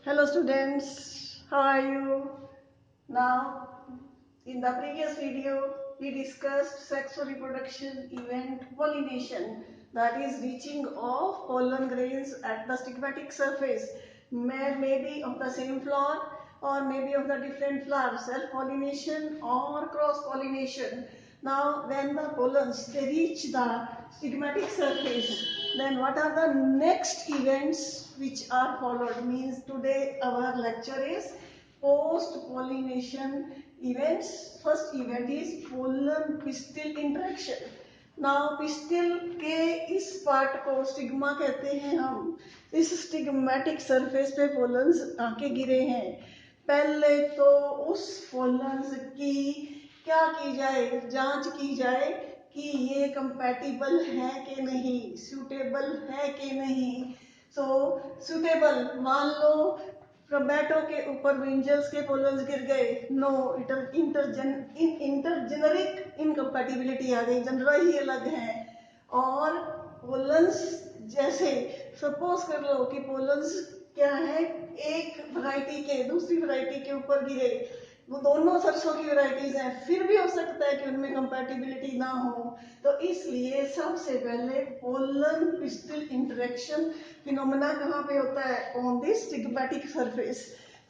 Hello students, how are you? Now, in the previous video, we discussed sexual reproduction event pollination, that is reaching of pollen grains at the stigmatic surface, maybe of the same flower or maybe of the different flowers, self-pollination or cross-pollination. Now, when the pollens they reach the stigmatic surface, then what are the next events which are followed? Means today our lecture is post-pollination events. First event is pollen pistil interaction. Now pistil के इस part को stigma कहते हैं हम. इस stigmatic surface पे pollens आके गिरे हैं. पहले तो उस पोलन्स की क्या की जाए, जांच की जाए कि ये कंपैटिबल है कि नहीं, सूटेबल है कि नहीं. सो सूटेबल, मान लो टोमेटो के ऊपर ब्रिंजल्स के पोलन्स गिर गए, नो इंटरजेनरिक इनकम्पैटिबिलिटी आ गई, जनरा ही अलग है. और पोलन्स जैसे सपोज कर लो कि पोलन्स क्या है, एक वैरायटी के दूसरी वैरायटी के ऊपर गिरे, वो दोनों सरसों की वैरायटीज हैं, फिर भी हो सकता है कि उनमें कंपैटिबिलिटी ना हो. तो इसलिए सबसे पहले पोलन पिस्टिल इंटरेक्शन फिनोमेना कहाँ पे होता है, ऑन दिस स्टिग्मेटिक सरफेस.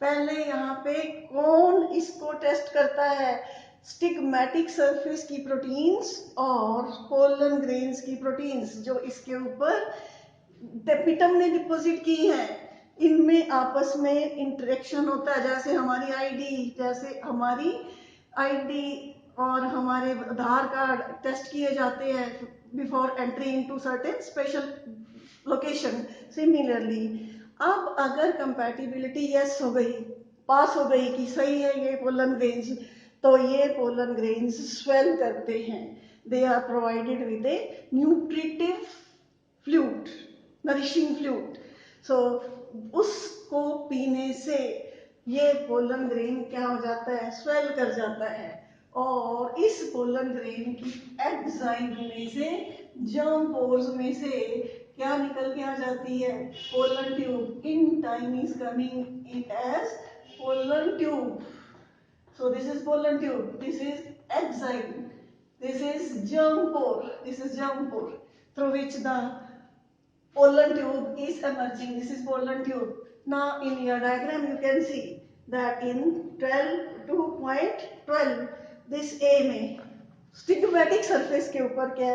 पहले यहाँ पे कौन इसको टेस्ट करता है, स्टिग्मेटिक सरफेस की प्रोटीन्स और पोलन ग्रेन्स की प्रोटीन्स जो इसके ऊपर टेपिटम ने डिपॉजिट की हैं, इनमें आपस में इंटरेक्शन होता है. जैसे हमारी आईडी और हमारे आधार कार्ड टेस्ट किए जाते हैं before entry into certain special location. Similarly अब अगर कंपैटिबिलिटी यस हो गई, पास हो गई कि सही है ये पोलन ग्रेन्स, तो ये पोलन ग्रेन्स स्वेल करते हैं. They are provided with a nutritive fluid, nourishing fluid. So उसको पीने से ये पोलन ग्रेन क्या हो जाता है, स्वेल कर जाता है. और इस पोलन ग्रेन की एग्जाइम में से, जर्म पोर्स में से क्या निकल के आ जाती है, pollen tube. In time is coming in as pollen tube. So this is pollen tube, this is exile, this is germ pore, this is germ pore through which the pollen tube is emerging. This is pollen tube. Now in your diagram you can see that in 2.12 this A में stigmatic surface के ऊपर क्या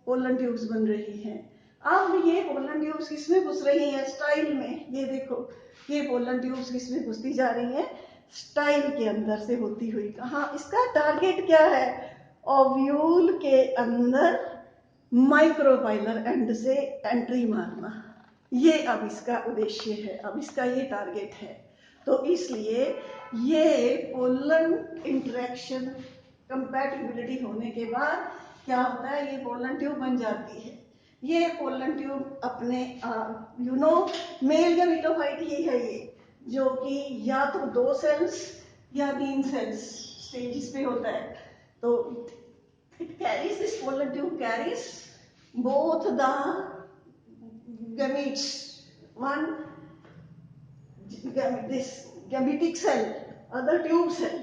pollen tubes बन रही हैं. अब ये pollen tubes किसमें घुस रही हैं, स्टाइल में. ये देखो ये पोलन ट्यूब्स किसमें घुसती जा रही हैं, स्टाइल के अंदर से होती हुई. कहाँ, इसका टारगेट क्या है, ओव्यूल के अंदर माइक्रोपाइलर एंड से एंट्री मारना. ये अब इसका उद्देश्य है, अब इसका ये टारगेट है. तो इसलिए ये पोलन इंटरेक्शन कंपैटिबिलिटी होने के बाद क्या होता है, ये पोलन ट्यूब बन जाती है. ये पोलन ट्यूब अपने मेल गैमेटोफाइट ही है ये, जो कि या तो 2 सेल्स या 3 सेल्स स्टेजेस पे होता है. तो it carries, this pollen tube carries both the gametes, one this gametic cell, other tube cell.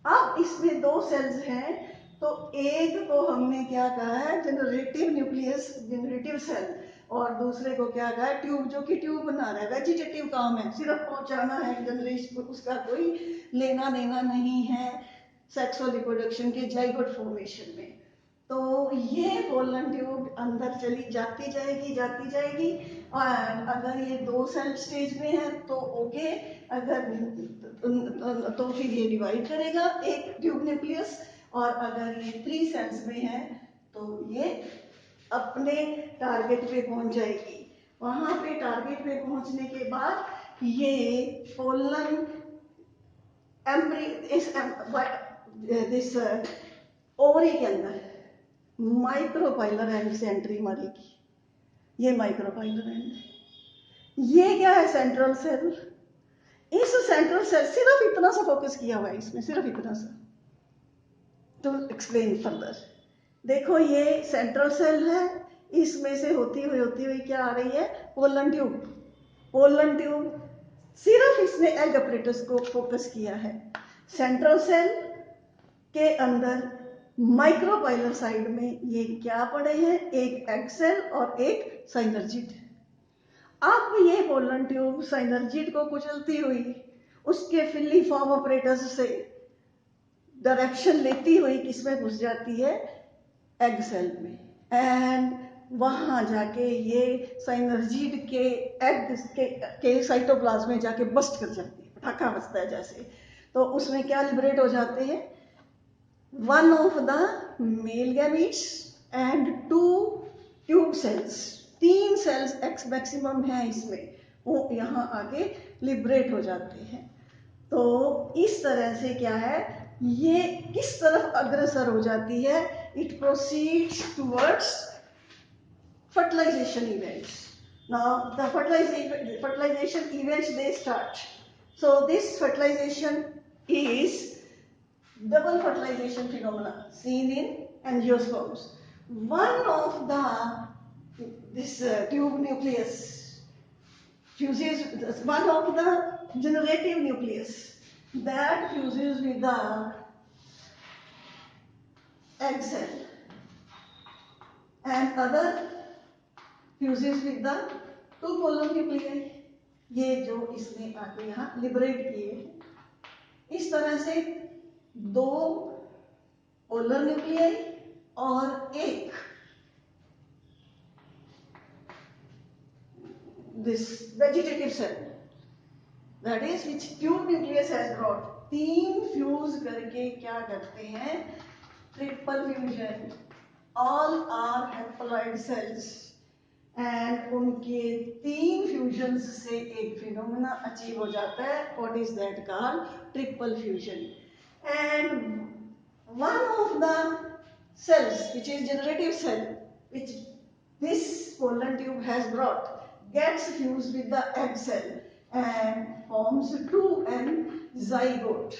अब इसमें 2 सेल्स हैं, तो एक को हमने क्या कहा है, जनरेटिव न्यूक्लियस, जनरेटिव सेल, और दूसरे को क्या कहा है, ट्यूब, जो कि ट्यूब बना रहा है. वेजिटेटिव काम है, सिर्फ पहुंचाना है जनरेशन, उसका कोई लेना देना नहीं है सेक्सुअल रिप्रोडक्शन के जाइगोट फॉर्मेशन में. तो ये पोलन ट्यूब अंदर चली जाती जाएगी. और अगर ये 2 सेल स्टेज में है तो ओके, अगर तो फिर ये डिवाइड करेगा एक ट्यूब न्यूक्लियस. और अगर ये 3 सेल्स में है तो ये अपने टारगेट पे पहुंच जाएगी. वहां पे टारगेट पे पहुंचने के बाद ये पोलन दिस ओवरी के अंदर माइक्रोपाइलर एंड से एंट्री मारेगी. ये माइक्रोपाइलर एंड, ये क्या है, सेंट्रल सेल. इस सेंट्रल सेल, सिर्फ इतना सा फोकस किया हुआ है इसमें, सिर्फ इतना सा. टू एक्सप्लेन फर्दर, देखो ये सेंट्रल सेल है, इसमें से होती हुई क्या आ रही है, पोलन ट्यूब. पोलन ट्यूब सिर्फ इसने एग अपरेटस को फोकस किया है। सेंट्रल सेल के अंदर माइक्रोपाइलर साइड में ये क्या पड़े हैं, एक एग सेल और एक साइनर्जिड। अब ये पोलन ट्यूब साइनर्जिड को कुचलती हुई उसके फिलिफॉर्म अपरेटस से डायरेक्शन लेती हुई किसमें घुस जाती है, एग सेल में, एंड वहां जाके ये साइनर्जिड के एग के साइटोप्लाज्म में जाके बस्ट कर जाती है, पटाखा बजता है जैसे। तो उसमें क्या लिबरेट हो जाते हैं, one of the male gametes and two tube cells, 3 cells X maximum है इसमें, वो यहाँ आके लिबरेट हो जाते हैं। तो इस तरह से क्या है, ये किस तरफ अग्रसर हो जाती है, it proceeds towards fertilization events. Now the fertilization events they start. So this fertilization is double fertilization phenomena seen in angiosperms. One of this tube nucleus fuses, one of the generative nucleus that fuses with the egg cell, and other fuses with the two polar nuclei, ये जो इसने आके यहाँ liberate किए हैं। इस तरह से 2 पोलर न्यूक्लियाई और एक this vegetative cell, that is which tube nucleus has brought, 3 fuse करके क्या करते हैं, triple fusion. All are haploid cells and उनके 3 फ्यूजन्स से एक फिनोमेना अचीव हो जाता है, what is that called, triple fusion. And one of the cells which is generative cell which this pollen tube has brought gets fused with the egg cell and forms 2n zygote.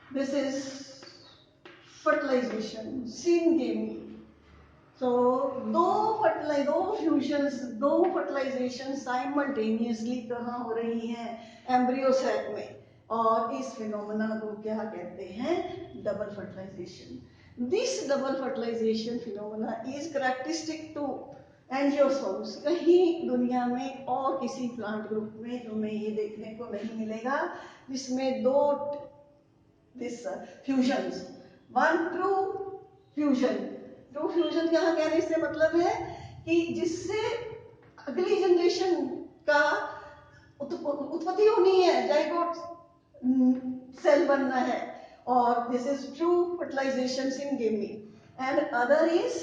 This is fertilization, syngamy. So दो fusions, 2 fertilisation simultaneously कहाँ हो रही हैं, embryo sac में, और इस phenomena को क्या कहते हैं, double fertilization. This double fertilization phenomena is characteristic to angiosperms. कहीं दुनिया में और किसी प्लांट ग्रुप में तुम्हें ये देखने को नहीं मिलेगा जिसमें 2 this fusions, one true fusion। True fusion क्या कहने से मतलब है कि जिससे अगली जनरेशन का उत्पत्ति होनी है, जाइगोट सेल बनना है, और this is true fertilization syngamy. And other is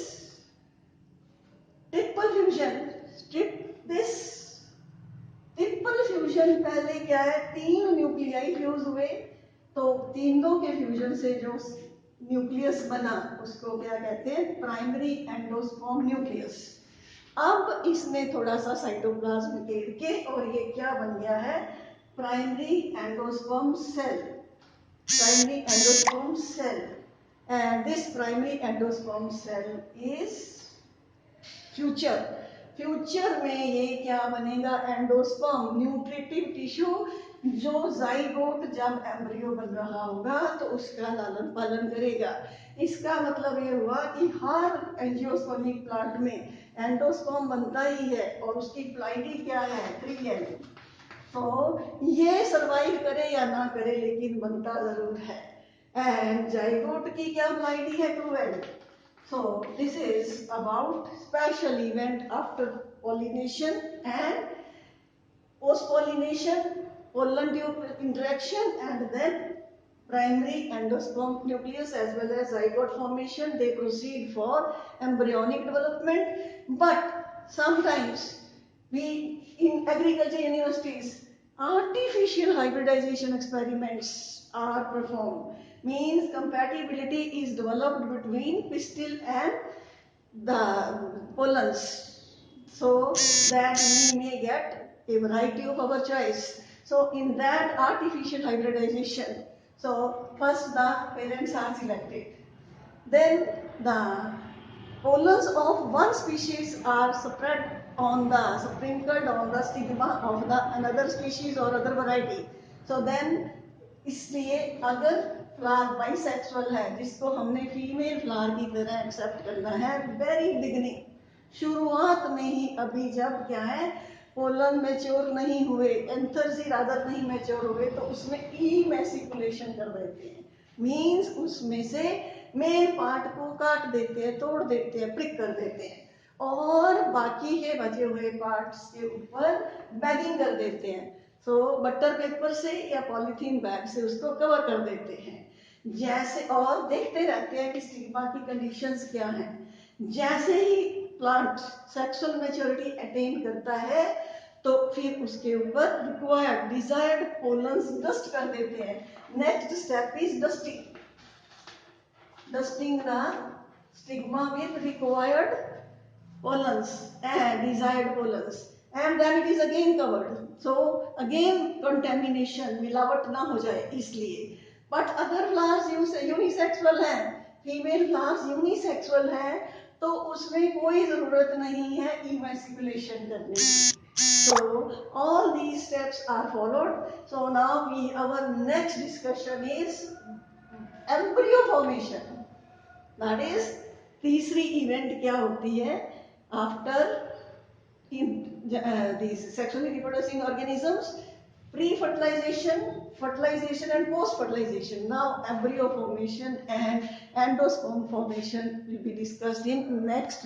triple fusion. This triple fusion पहले क्या है, 3 न्यूक्लियाई फ्यूज हुए, तो तीनों के फ्यूजन से जो न्यूक्लियस बना उसको क्या कहते हैं, प्राइमरी एंडोस्पर्म न्यूक्लियस। अब इसने थोड़ा सा साइटोप्लाज्म घेर के और ये क्या बन गया है, primary endosperm cell, primary endosperm cell. And this primary endosperm cell is future में ये क्या बनेगा, एंडोस्पर्म न्यूट्रिटिव टिश्यू, जो जाइगोट जब एम्ब्रियो बन रहा होगा तो उसका लालन पालन करेगा। इसका मतलब ये हुआ कि हर एंजियोस्पर्मिक प्लांट में एंडोस्पर्म बनता ही है और उसकी प्लाइडी क्या है, 3n। तो ये सरवाइव करे या ना करे लेकिन बनता जरूर है। एंड जाइगोट की क्या प्लाइडी है, 2n। So this is about special event after pollination and post-pollination, pollen tube interaction, and then primary endosperm nucleus as well as zygote formation. They proceed for embryonic development. But sometimes we in agriculture universities artificial hybridization experiments are performed. Means compatibility is developed between pistil and the pollens, so that we may get a variety of our choice. So in that artificial hybridization, so first the parents are selected, then the pollens of one species are spread on the sprinkled on the stigma of the another species or other variety. So then इसलिए अगर flower bisexual है जिसको हमने female flower की तरह accept करना है very beginning शुरुआत में ही अभी जब क्या है पोलन मैच्योर नहीं हुए एंथर्स ही रादर नहीं मैच्योर हुए तो उसमें इमेसिकुलेशन कर देते हैं मींस उसमें से मेन पार्ट को काट देते हैं तोड़ देते हैं प्रिक कर देते हैं और बाकी के बचे हुए पार्ट्स के ऊपर बैगिंग कर देते हैं सो बटर पेपर से या पॉलीथीन बैग से उसको कवर कर देते हैं जैसे और देखते रहते हैं कि स्टिग्मा की कंडीशंस क्या हैं जैसे ही प्लांट सेक्सुअल मैच्योरिटी अटेन करता है तो फिर उसके ऊपर रिक्वायर्ड डिजायर्ड पोलन्स डस्ट कर देते हैं next step is dusting the stigma with required pollens and desired pollens and then it is again covered so again contamination मिलावट ना हो जाए इसलिए but अगर flowers यूनिसेक्सुअल है फीमेल फ्लावर्स यूनिसेक्सुअल है तो उसमें कोई जरूरत नहीं है इमेसिकुलेशन करने की so all these steps are followed so now our next discussion is embryo formation that is तीसरी इवेंट क्या होती है after these sexually reproducing organisms pre-fertilization fertilization and post-fertilization now embryo formation and endosperm formation will be discussed in next